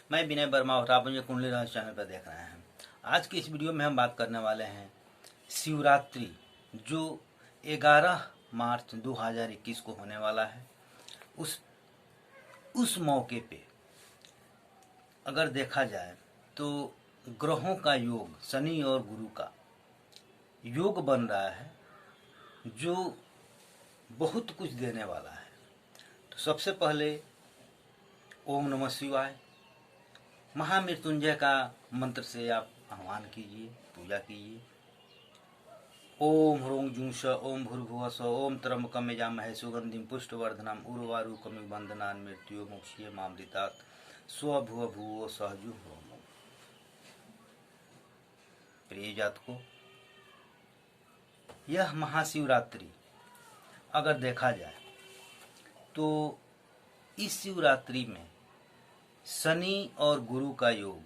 मैं विनय वर्मा और आप मुझे कुंडली रहस्य चैनल पर देख रहे हैं। आज की इस वीडियो में हम बात करने वाले हैं शिवरात्रि, जो 11 मार्च 2021 को होने वाला है। उस मौके पे अगर देखा जाए तो ग्रहों का योग, शनि और गुरु का योग बन रहा है, जो बहुत कुछ देने वाला है। तो सबसे पहले ओम नमः शिवाय महामृत्युंजय का मंत्र से आप आह्वान कीजिए, पूजा कीजिए। ओम ह्रों जुं श ओम भूर्भुवः स्व ओम त्र्यंबकं यजामहे सुगंधिं पुष्टिवर्धनम् उर्वारुकमिव बन्धनान् मृत्योर्मुक्षीयमामृतात् मामृतात् स्वभुव भुवो सहजु होमो। प्रिय जातकों, यह महाशिवरात्रि अगर देखा जाए तो इस शिवरात्रि में शनि और गुरु का योग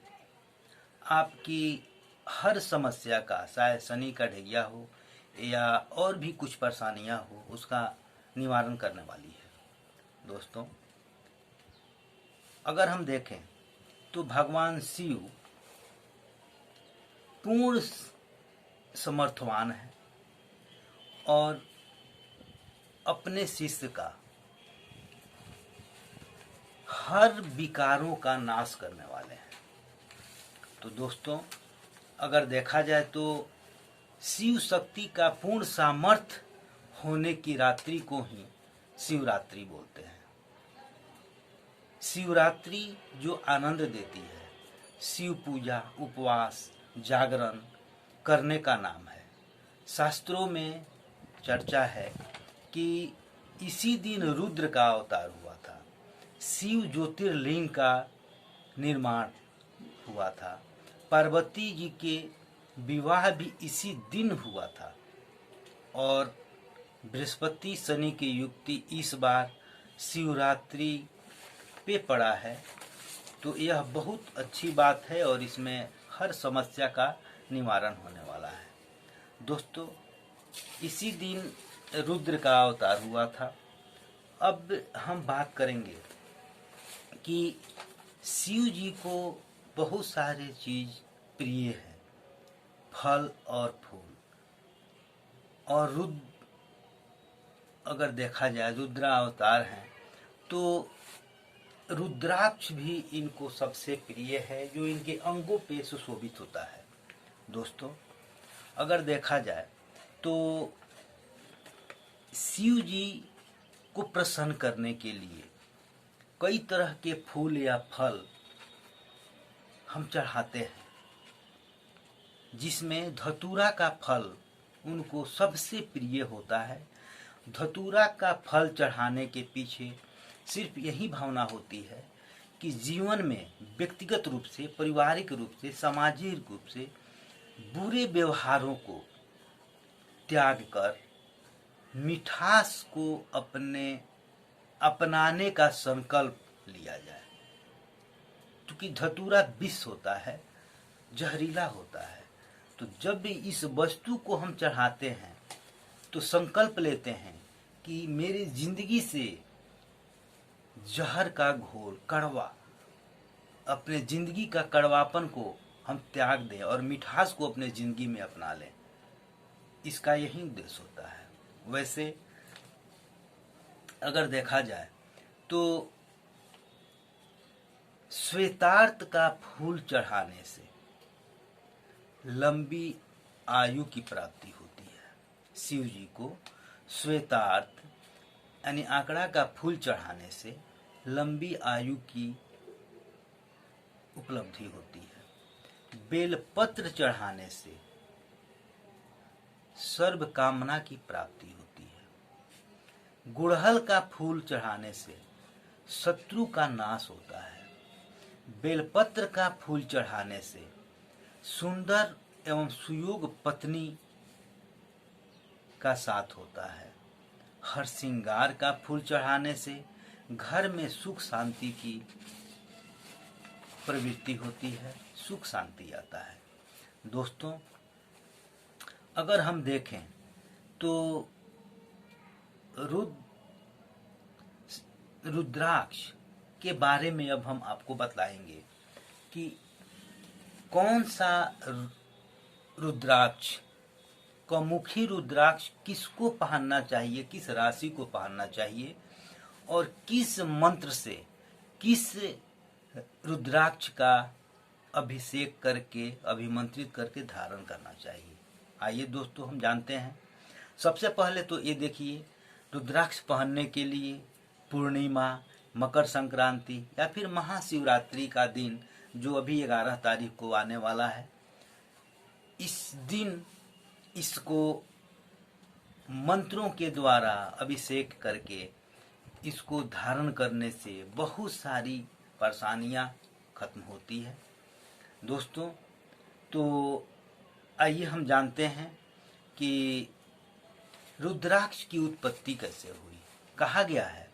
आपकी हर समस्या का, चाहे शनि का ढैया हो या और भी कुछ परेशानियां हो, उसका निवारण करने वाली है। दोस्तों, अगर हम देखें तो भगवान शिव पूर्ण समर्थवान है और अपने शिष्य का हर विकारों का नाश करने वाले हैं। तो दोस्तों, अगर देखा जाए तो शिव शक्ति का पूर्ण सामर्थ्य होने की रात्रि को ही शिवरात्रि बोलते हैं। शिवरात्रि जो आनंद देती है, शिव पूजा, उपवास, जागरण करने का नाम है। शास्त्रों में चर्चा है कि इसी दिन रुद्र का अवतार हुआ था, शिव ज्योतिर्लिंग का निर्माण हुआ था, पार्वती जी के विवाह भी इसी दिन हुआ था और बृहस्पति शनि की युक्ति इस बार शिवरात्रि पे पड़ा है। तो यह बहुत अच्छी बात है और इसमें हर समस्या का निवारण होने वाला है। दोस्तों, इसी दिन रुद्र का अवतार हुआ था। अब हम बात करेंगे कि शिव जी को बहुत सारे चीज प्रिय है, फल और फूल। और रुद्र अगर देखा जाए, रुद्रा अवतार हैं, तो रुद्राक्ष भी इनको सबसे प्रिय है, जो इनके अंगों पे सुशोभित होता है। दोस्तों, अगर देखा जाए तो शिव जी को प्रसन्न करने के लिए कई तरह के फूल या फल हम चढ़ाते हैं, जिसमें धतूरा का फल उनको सबसे प्रिय होता है। धतूरा का फल चढ़ाने के पीछे सिर्फ यही भावना होती है कि जीवन में व्यक्तिगत रूप से, पारिवारिक रूप से, सामाजिक रूप से बुरे व्यवहारों को त्याग कर मिठास को अपनाने का संकल्प लिया जाए। क्योंकि धतूरा विष होता है, जहरीला होता है। तो जब भी इस वस्तु को हम चढ़ाते हैं तो संकल्प लेते हैं कि मेरी जिंदगी से जहर का घोल, कड़वा, अपने जिंदगी का कड़वापन को हम त्याग दें और मिठास को अपने जिंदगी में अपना लें। इसका यही उद्देश्य होता है। वैसे अगर देखा जाए तो श्वेतार्त का फूल चढ़ाने से लंबी आयु की प्राप्ति होती है। शिव जी को श्वेतार्त यानी आंकड़ा का फूल चढ़ाने से लंबी आयु की उपलब्धि होती है। बेलपत्र चढ़ाने से सर्व कामना की प्राप्ति होती है। गुड़हल का फूल चढ़ाने से शत्रु का नाश होता है। बेलपत्र का फूल चढ़ाने से सुंदर एवं सुयोग पत्नी का साथ होता है। हरसिंगार का फूल चढ़ाने से घर में सुख शांति की प्रवृत्ति होती है, सुख शांति आता है। दोस्तों, अगर हम देखें तो रुद्राक्ष के बारे में अब हम आपको बतलाएंगे कि कौन सा रुद्राक्ष, कौमुखी रुद्राक्ष किसको पहनना चाहिए, किस राशि को पहनना चाहिए, और किस मंत्र से किस रुद्राक्ष का अभिषेक करके, अभिमंत्रित करके धारण करना चाहिए। आइए दोस्तों हम जानते हैं। सबसे पहले तो ये देखिए, रुद्राक्ष पहनने के लिए पूर्णिमा, मकर संक्रांति या फिर महाशिवरात्रि का दिन जो अभी 11 तारीख को आने वाला है, इस दिन इसको मंत्रों के द्वारा अभिषेक करके इसको धारण करने से बहुत सारी परेशानियां खत्म होती है। दोस्तों तो आइए हम जानते हैं कि रुद्राक्ष की उत्पत्ति कैसे हुई। कहा गया है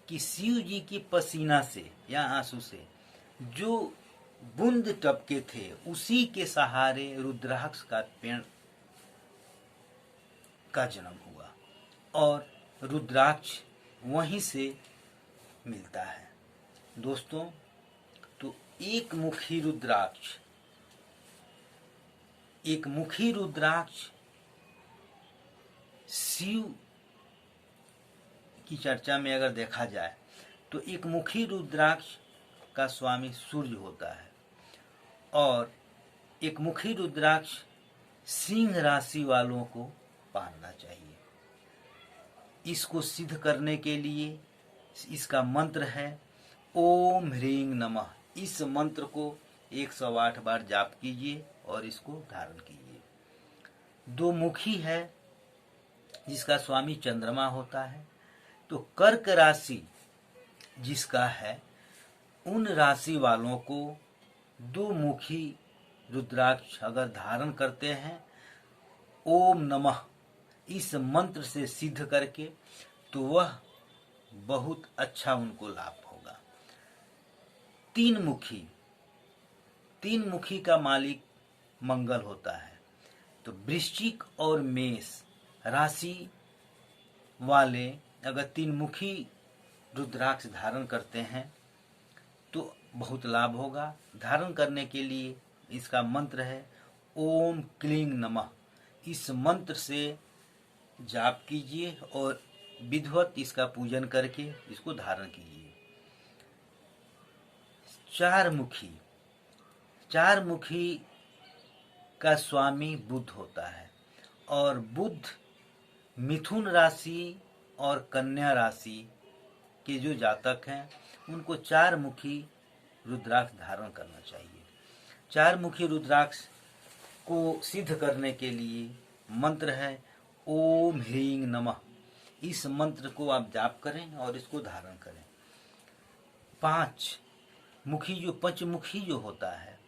कि शिव जी की पसीना से या आंसू से जो बूंद टपके थे, उसी के सहारे रुद्राक्ष का पेड़ का जन्म हुआ और रुद्राक्ष वहीं से मिलता है। दोस्तों तो एक मुखी रुद्राक्ष शिव की चर्चा में अगर देखा जाए तो एक मुखी रुद्राक्ष का स्वामी सूर्य होता है और एक मुखी रुद्राक्ष सिंह राशि वालों को पहनना चाहिए। इसको सिद्ध करने के लिए इसका मंत्र है ओम ह्रीं नमः। इस मंत्र को 108 बार जाप कीजिए और इसको धारण कीजिए। दो मुखी है जिसका स्वामी चंद्रमा होता है, तो कर्क राशि जिसका है, उन राशि वालों को दो मुखी रुद्राक्ष अगर धारण करते हैं ओम नमः इस मंत्र से सिद्ध करके, तो वह बहुत अच्छा उनको लाभ होगा। तीन मुखी का मालिक मंगल होता है, तो वृश्चिक और मेष राशि वाले अगर 3 मुखी रुद्राक्ष धारण करते हैं तो बहुत लाभ होगा। धारण करने के लिए इसका मंत्र है ओम क्लीं नमः। इस मंत्र से जाप कीजिए और विधिवत इसका पूजन करके इसको धारण कीजिए। 4 मुखी का स्वामी बुध होता है और बुध मिथुन राशि और कन्या राशि के जो जातक हैं उनको 4 मुखी रुद्राक्ष धारण करना चाहिए। 4 मुखी रुद्राक्ष को सिद्ध करने के लिए मंत्र है ओम ह्रीं नमः। इस मंत्र को आप जाप करें और इसको धारण करें। 5 मुखी जो पंचमुखी जो होता है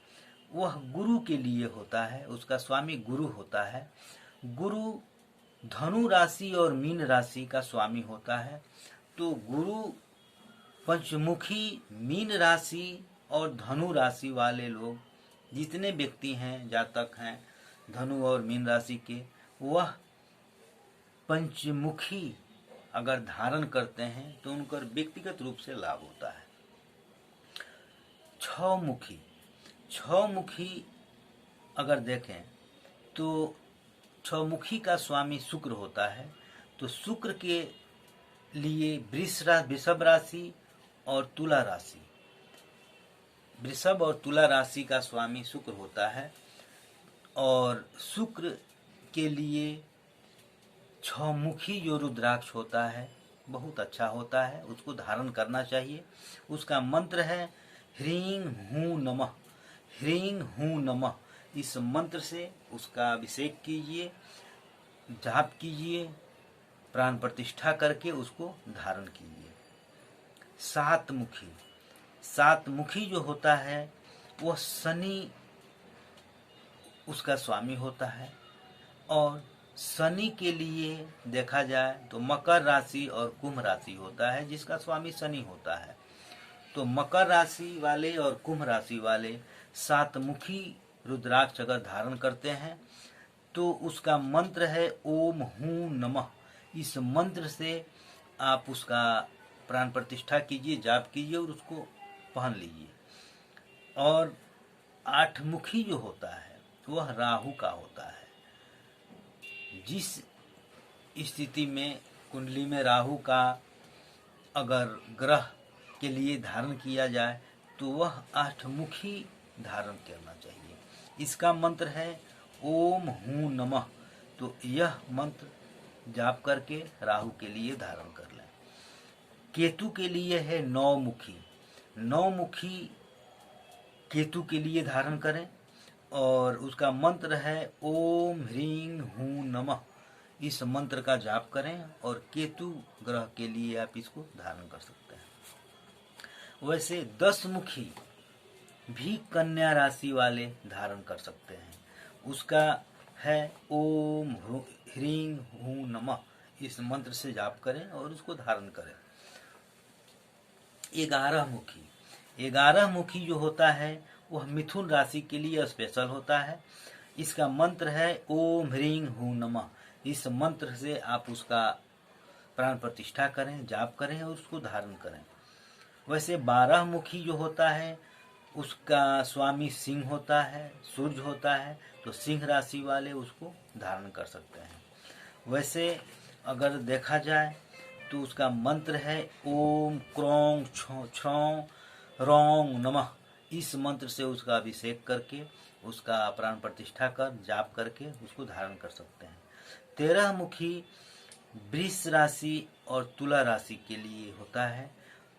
वह गुरु के लिए होता है, उसका स्वामी गुरु होता है। गुरु धनु राशि और मीन राशि का स्वामी होता है, तो गुरु पंचमुखी मीन राशि और धनु राशि वाले लोग जितने व्यक्ति हैं, जातक हैं धनु और मीन राशि के, वह पंचमुखी अगर धारण करते हैं तो उनका व्यक्तिगत रूप से लाभ होता है। 6 मुखी अगर देखें तो 6 मुखी का स्वामी शुक्र होता है, तो शुक्र के लिए वृषभ राशि और तुला राशि, वृषभ और तुला राशि का स्वामी शुक्र होता है और शुक्र के लिए 6 मुखी जो रुद्राक्ष होता है बहुत अच्छा होता है, उसको धारण करना चाहिए। उसका मंत्र है ह्रीं हूं नमः। ह्रीं हूं नमः इस मंत्र से उसका अभिषेक कीजिए, जाप कीजिए, प्राण प्रतिष्ठा करके उसको धारण कीजिए। 7 मुखी जो होता है वह शनि उसका स्वामी होता है और शनि के लिए देखा जाए तो मकर राशि और कुंभ राशि होता है जिसका स्वामी शनि होता है। तो मकर राशि वाले और कुंभ राशि वाले 7 मुखी रुद्राक्ष अगर धारण करते हैं तो उसका मंत्र है ओम हूं नमः। इस मंत्र से आप उसका प्राण प्रतिष्ठा कीजिए, जाप कीजिए और उसको पहन लीजिए। और आठमुखी जो होता है वह राहु का होता है। जिस स्थिति में कुंडली में राहु का अगर ग्रह के लिए धारण किया जाए तो वह आठमुखी धारण करना चाहिए। इसका मंत्र है ओम हूं नमः। तो यह मंत्र जाप करके राहु के लिए धारण कर लें। केतु के लिए है नौमुखी। नौमुखी केतु के लिए धारण करें और उसका मंत्र है ओम ह्रीं हूं नमः। इस मंत्र का जाप करें और केतु ग्रह के लिए आप इसको धारण कर सकते हैं। वैसे 10 मुखी भी कन्या राशि वाले धारण कर सकते हैं। उसका है ओम ह्रीं हूं नमः। इस मंत्र से जाप करें और उसको धारण करें। 11 मुखी 11 मुखी जो होता है वह मिथुन राशि के लिए स्पेशल होता है। इसका मंत्र है ओम ह्रीं हूं नमः। इस मंत्र से आप उसका प्राण प्रतिष्ठा करें, जाप करें और उसको धारण करें। वैसे 12 मुखी जो होता है उसका स्वामी सिंह होता है, सूर्य होता है, तो सिंह राशि वाले उसको धारण कर सकते हैं। वैसे अगर देखा जाए तो उसका मंत्र है ओम क्रों छ्रों रोंग नमः। इस मंत्र से उसका अभिषेक करके उसका प्राण प्रतिष्ठा कर जाप करके उसको धारण कर सकते हैं। 13 मुखी वृष राशि और तुला राशि के लिए होता है।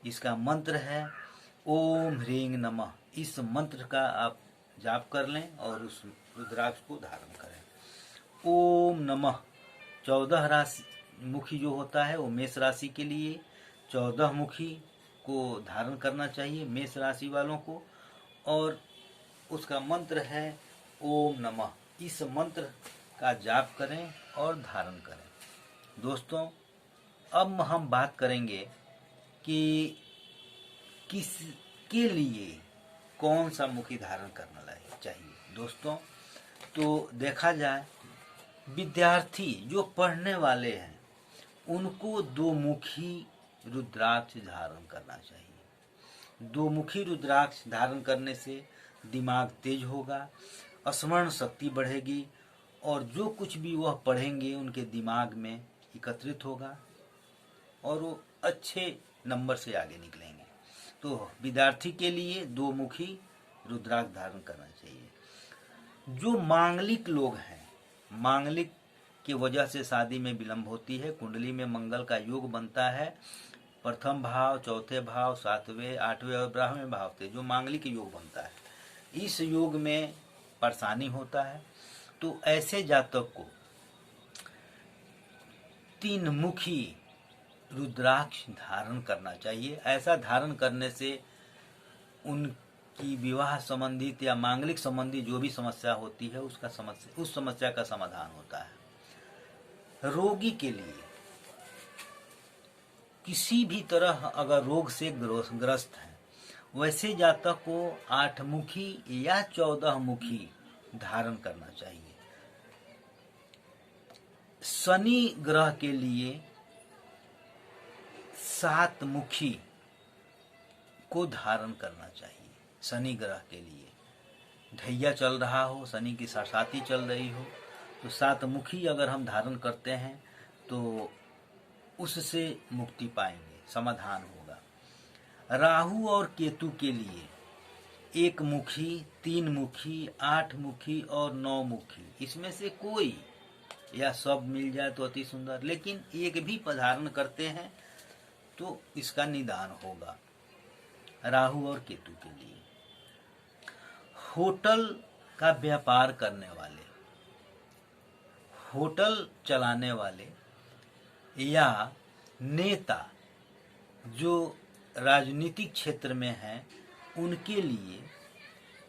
इसका मंत्र है ओम ह्रीं नमः। इस मंत्र का आप जाप कर लें और उस रुद्राक्ष को धारण करें। ओम नमः। 14 राशि मुखी जो होता है वो मेष राशि के लिए 14 मुखी को धारण करना चाहिए मेष राशि वालों को, और उसका मंत्र है ओम नमः। इस मंत्र का जाप करें और धारण करें। दोस्तों, अब हम बात करेंगे कि किसके लिए कौन सा मुखी धारण करना चाहिए। दोस्तों, तो देखा जाए विद्यार्थी जो पढ़ने वाले हैं उनको 2 मुखी रुद्राक्ष धारण करना चाहिए। 2 मुखी रुद्राक्ष धारण करने से दिमाग तेज होगा, स्मरण शक्ति बढ़ेगी और जो कुछ भी वह पढ़ेंगे उनके दिमाग में एकत्रित होगा और वो अच्छे नंबर से आगे निकलेंगे। तो विद्यार्थी के लिए 2 मुखी रुद्राक्ष धारण करना चाहिए। जो मांगलिक लोग हैं, मांगलिक की वजह से शादी में विलंब होती है, कुंडली में मंगल का योग बनता है, प्रथम भाव, चौथे भाव, 7वें, 8वें और 12वें भाव से जो मांगलिक योग बनता है, इस योग में परेशानी होता है। तो ऐसे जातक को 3 मुखी रुद्राक्ष धारण करना चाहिए। ऐसा धारण करने से उनकी विवाह संबंधित या मांगलिक संबंधी जो भी समस्या होती है उस समस्या का समाधान होता है। रोगी के लिए किसी भी तरह अगर रोग से ग्रस्त है वैसे जातक को 8 मुखी या 14 मुखी धारण करना चाहिए। शनि ग्रह के लिए 7 मुखी को धारण करना चाहिए। शनि ग्रह के लिए ढैया चल रहा हो, शनि की साढ़े चल रही हो, तो 7 मुखी अगर हम धारण करते हैं तो उससे मुक्ति पाएंगे, समाधान होगा। राहु और केतु के लिए 1 मुखी, 3 मुखी, 8 मुखी और 9 मुखी, इसमें से कोई या सब मिल जाए तो अति सुंदर, लेकिन एक भी धारण करते हैं तो इसका निदान होगा। राहु और केतु के लिए होटल का व्यापार करने वाले, होटल चलाने वाले या नेता जो राजनीतिक क्षेत्र में हैं उनके लिए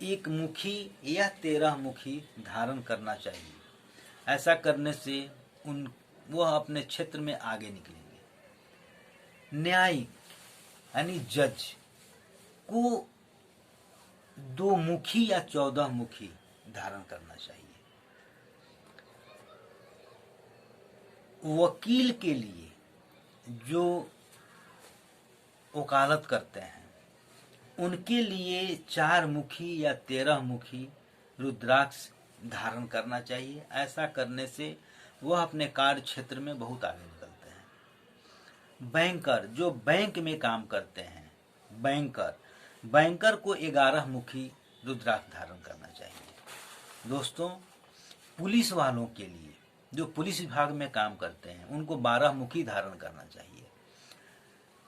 1 मुखी या 13 मुखी धारण करना चाहिए। ऐसा करने से वह अपने क्षेत्र में आगे निकलेंगे। न्यायिक यानी जज को 2 मुखी या 14 मुखी धारण करना चाहिए। वकील के लिए जो वकालत करते हैं उनके लिए 4 मुखी या 13 मुखी रुद्राक्ष धारण करना चाहिए। ऐसा करने से वह अपने कार्य क्षेत्र में बहुत आगे निकलते हैं। बैंकर, जो बैंक में काम करते हैं, बैंकर को 11 मुखी रुद्राक्ष धारण करना चाहिए। दोस्तों, पुलिस वालों के लिए, जो पुलिस विभाग में काम करते हैं, उनको 12 मुखी धारण करना चाहिए।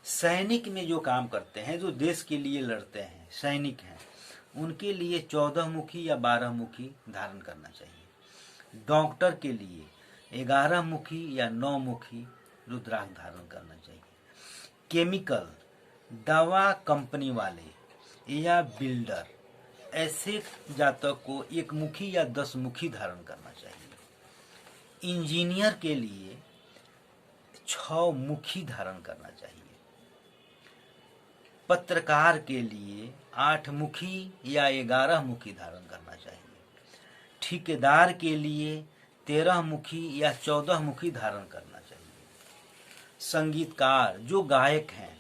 सैनिक में जो काम करते हैं, जो देश के लिए लड़ते हैं, सैनिक हैं, उनके लिए 14 मुखी या 12 मुखी धारण करना चाहिए। डॉक्टर के लिए 11 मुखी या 9 मुखी रुद्राक्ष धारण करना चाहिए। केमिकल, दवा कंपनी वाले या बिल्डर, ऐसे जातक को 1 मुखी या 10 मुखी धारण करना चाहिए। इंजीनियर के लिए 6 मुखी धारण करना चाहिए। पत्रकार के लिए 8 मुखी या 11 मुखी धारण करना चाहिए। ठेकेदार के लिए 13 मुखी या 14 मुखी धारण करना चाहिए। संगीतकार, जो गायक हैं,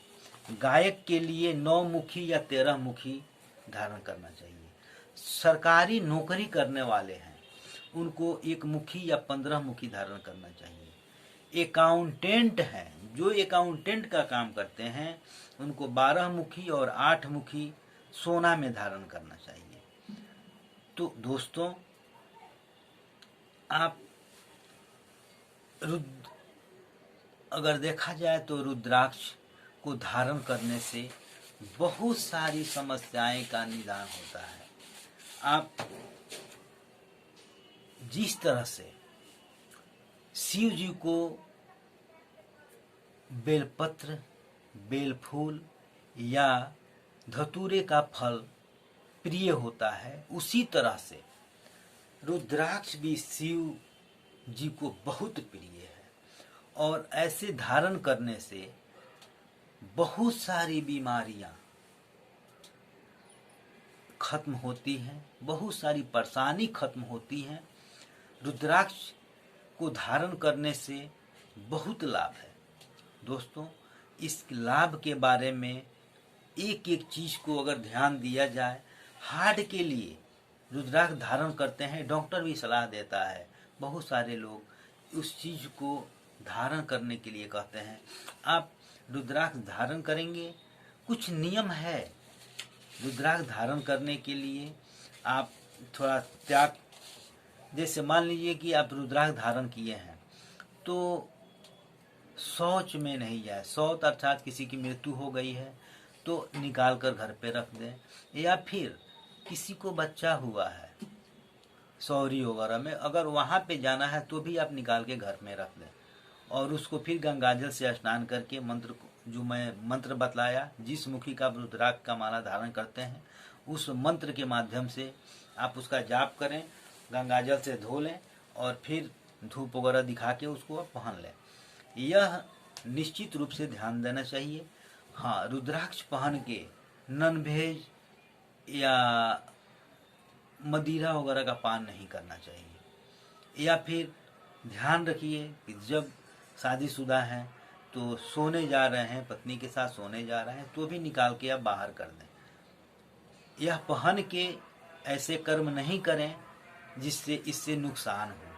गायक के लिए 9 मुखी या 13 मुखी धारण करना चाहिए। सरकारी नौकरी करने वाले हैं, उनको 1 मुखी या 15 मुखी धारण करना चाहिए। अकाउंटेंट हैं, जो अकाउंटेंट का काम करते हैं, उनको 12 मुखी और 8 मुखी सोना में धारण करना चाहिए। तो दोस्तों, आप अगर देखा जाए तो रुद्राक्ष को धारण करने से बहुत सारी समस्याएं का निदान होता है। आप जिस तरह से शिव जी को बेलपत्र, बेलफूल या धतूरे का फल प्रिय होता है, उसी तरह से रुद्राक्ष भी शिव जी को बहुत प्रिय है। और ऐसे धारण करने से बहुत सारी बीमारियां खत्म होती हैं, बहुत सारी परेशानी खत्म होती हैं। रुद्राक्ष को धारण करने से बहुत लाभ है। दोस्तों, इस लाभ के बारे में एक एक चीज को अगर ध्यान दिया जाए, हार्ट के लिए रुद्राक्ष धारण करते हैं, डॉक्टर भी सलाह देता है। बहुत सारे लोग उस चीज को धारण करने के लिए कहते हैं। आप रुद्राक्ष धारण करेंगे, कुछ नियम है रुद्राक्ष धारण करने के लिए। आप थोड़ा त्याग, जैसे मान लीजिए कि आप रुद्राक्ष धारण किए हैं तो शौच में नहीं जाए। शौच अर्थात किसी की मृत्यु हो गई है तो निकाल कर घर पे रख दें, या फिर किसी को बच्चा हुआ है सौरी वगैरह में, अगर वहाँ पे जाना है तो भी आप निकाल के घर में रख दें और उसको फिर गंगाजल से स्नान करके मंत्र, जो मैं मंत्र बतलाया, जिस मुखी का रुद्राक्ष का माला धारण करते हैं, उस मंत्र के माध्यम से आप उसका जाप करें, गंगाजल से धो लें और फिर धूप वगैरह दिखा के उसको आप पहन लें। यह निश्चित रूप से ध्यान देना चाहिए। हाँ, रुद्राक्ष पहन के नॉन वेज या मदिरा वगैरह का पान नहीं करना चाहिए। या फिर ध्यान रखिए कि जब शादीशुदा हैं तो सोने जा रहे हैं, पत्नी के साथ सोने जा रहे हैं, तो भी निकाल के आप बाहर कर दें। यह पहन के ऐसे कर्म नहीं करें जिससे इससे नुकसान हो।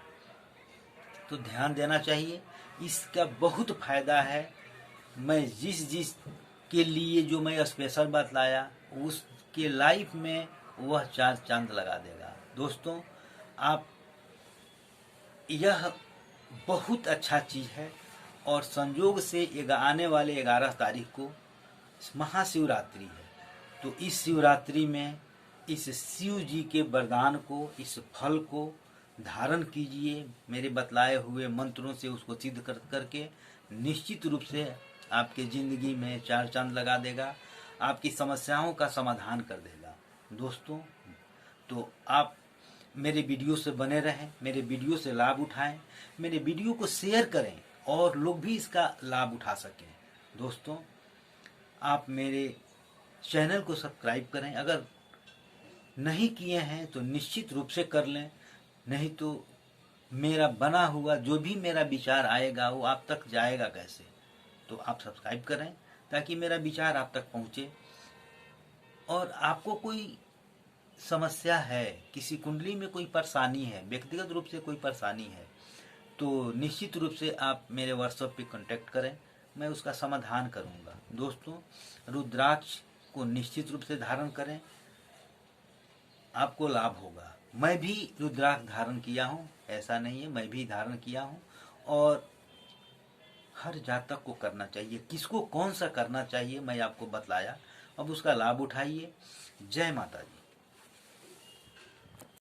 तो ध्यान देना चाहिए, इसका बहुत फायदा है। मैं जिस के लिए जो मैं स्पेशल बतलाया, उसके लाइफ में वह 4 चांद लगा देगा। दोस्तों, आप, यह बहुत अच्छा चीज़ है। और संयोग से आने वाले 11 तारीख को महाशिवरात्रि है, तो इस शिवरात्रि में इस शिव जी के वरदान को, इस फल को धारण कीजिए। मेरे बतलाए हुए मंत्रों से उसको सिद्ध करके निश्चित रूप से आपके ज़िंदगी में 4 चांद लगा देगा, आपकी समस्याओं का समाधान कर देगा। दोस्तों, तो आप मेरे वीडियो से बने रहें, मेरे वीडियो से लाभ उठाएं, मेरे वीडियो को शेयर करें और लोग भी इसका लाभ उठा सकें। दोस्तों, आप मेरे चैनल को सब्सक्राइब करें, अगर नहीं किए हैं तो निश्चित रूप से कर लें, नहीं तो मेरा बना हुआ जो भी मेरा विचार आएगा वो आप तक जाएगा कैसे। तो आप सब्सक्राइब करें ताकि मेरा विचार आप तक पहुँचे। और आपको कोई समस्या है, किसी कुंडली में कोई परेशानी है, व्यक्तिगत रूप से कोई परेशानी है, तो निश्चित रूप से आप मेरे व्हाट्सएप पे कांटेक्ट करें, मैं उसका समाधान करूंगा। दोस्तों, रुद्राक्ष को निश्चित रूप से धारण करें, आपको लाभ होगा। मैं भी रुद्राक्ष धारण किया हूँ, ऐसा नहीं है, मैं भी धारण किया हूँ। और हर जातक को करना चाहिए। किसको कौन सा करना चाहिए मैं आपको बतलाया, अब उसका लाभ उठाइए। जय माता दी।